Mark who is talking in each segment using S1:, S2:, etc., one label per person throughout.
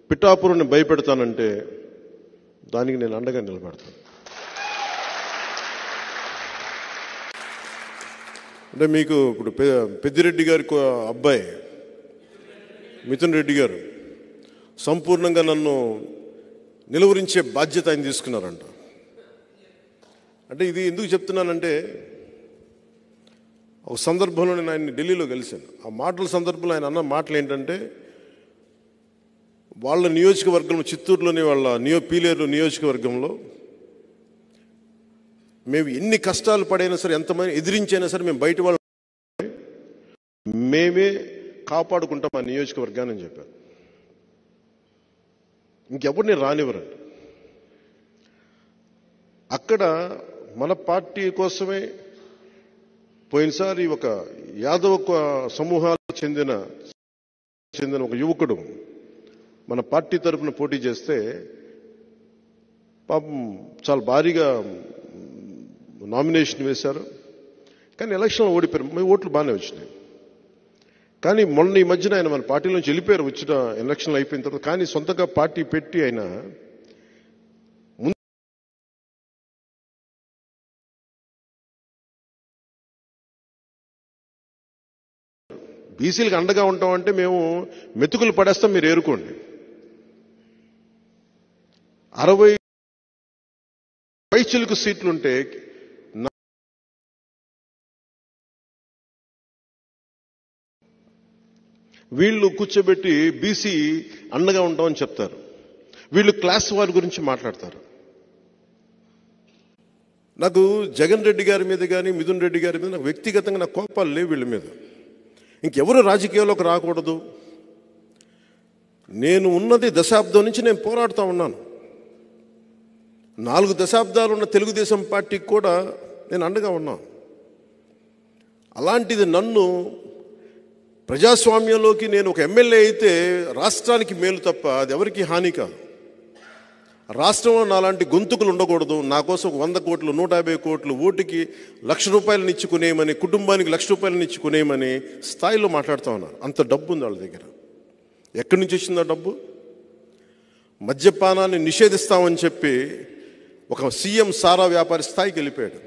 S1: పిఠాపురాన్ని భయపెడతానంటే దానికి నేను అండగా నిలబడతాను. అంటే మీకు ఇప్పుడు పెద్దిరెడ్డి గారి అబ్బాయి మిథున్ రెడ్డి గారు సంపూర్ణంగా నన్ను నిలువరించే బాధ్యత ఆయన తీసుకున్నారంట. అంటే ఇది ఎందుకు చెప్తున్నానంటే, ఒక సందర్భంలో నేను ఆయన్ని ఢిల్లీలో కలిశాను. ఆ మాటల సందర్భంలో ఆయన అన్న మాటలు ఏంటంటే, వాళ్ళ నియోజకవర్గంలో, చిత్తూరులోని వాళ్ళ పీలేరు నియోజకవర్గంలో మేము ఎన్ని కష్టాలు పడైనా సరే, ఎంతమంది ఎదిరించైనా సరే, మేము బయట వాళ్ళు మేమే కాపాడుకుంటాం ఆ నియోజకవర్గాన్ని అని చెప్పారు. ఇంకెవరిని రానివ్వరండి. అక్కడ మన పార్టీ కోసమే పోయినసారి ఒక యాదవ సమూహాలకు చెందిన ఒక యువకుడు మన పార్టీ తరఫున పోటీ చేస్తే పాపం చాలా భారీగా నామినేషన్ వేశారు. కానీ ఎలక్షన్లో ఓడిపోయారు. మీ ఓట్లు బాగానే వచ్చినాయి. కానీ మొన్న ఈ మధ్యన ఆయన మన పార్టీ నుంచి వెళ్ళిపోయారు, వచ్చిన ఎలక్షన్లు అయిపోయిన తర్వాత. కానీ సొంతగా పార్టీ పెట్టి ఆయన బీసీలకు అండగా ఉంటామంటే మేము మెతుకులు పడేస్తాం, మీరు ఏరుకోండి. 60 పైచిలుకు సీట్లుంటే వీళ్ళు కూర్చోబెట్టి బీసీ అండగా ఉంటామని చెప్తారు. వీళ్ళు క్లాస్ వారి గురించి మాట్లాడతారు. నాకు జగన్ రెడ్డి గారి మీద కానీ మిథున్ రెడ్డి గారి మీద నాకు వ్యక్తిగతంగా నాకు కోపాలు లేవు వీళ్ళ మీద. ఇంకెవరు రాజకీయాల్లోకి రాకూడదు. నేను ఉన్నది దశాబ్దం నుంచి నేను పోరాడుతూ ఉన్నాను. 4 దశాబ్దాలు ఉన్న తెలుగుదేశం పార్టీకి కూడా నేను అండగా ఉన్నాను. అలాంటిది నన్ను ప్రజాస్వామ్యంలోకి నేను ఒక ఎమ్మెల్యే అయితే రాష్ట్రానికి మేలు తప్ప అది ఎవరికి హాని కాదు. రాష్ట్రంలో నాలాంటి గొంతుకులు ఉండకూడదు. నా కోసం 100 కోట్లు 150 కోట్లు ఓటుకి ₹1,00,000 ఇచ్చుకునేయమని, కుటుంబానికి ₹1,00,000 ఇచ్చుకునేయమని స్థాయిలో మాట్లాడుతూ ఉన్నారు. అంత డబ్బు ఉంది వాళ్ళ దగ్గర. ఎక్కడి నుంచి వచ్చింది ఆ డబ్బు? మద్యపానాన్ని నిషేధిస్తామని చెప్పి ఒక సీఎం సారా వ్యాపారి స్థాయికి వెళ్ళిపోయాడు.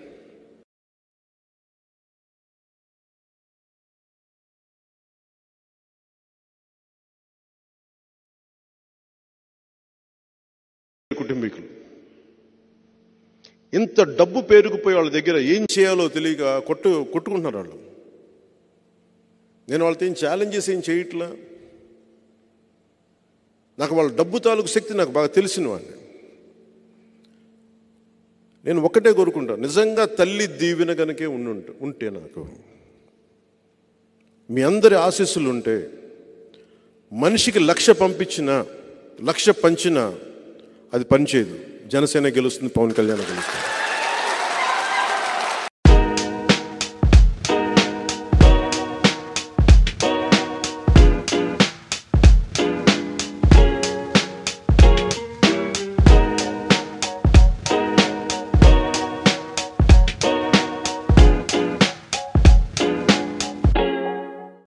S1: కుటుంబీకులు ఇంత డబ్బు పేరుకుపోయి వాళ్ళ దగ్గర ఏం చేయాలో తెలియక కొట్టుకుంటున్నారు వాళ్ళు. నేను వాళ్ళతో ఏం ఛాలెంజెస్ ఏం చేయట్లా. నాకు వాళ్ళ డబ్బు తాలూకు శక్తి నాకు బాగా తెలిసిన వాడిని. నేను ఒక్కటే కోరుకుంటాను, నిజంగా తల్లి దీవెన కనుకే ఉంటే నాకు మీ అందరి ఆశీస్సులు ఉంటే మనిషికి 1,00,000 పంపించినా 1,00,000 పంచినా అది పనిచేయదు. జనసేన గెలుస్తుంది, పవన్ కళ్యాణ్ గెలుస్తుంది.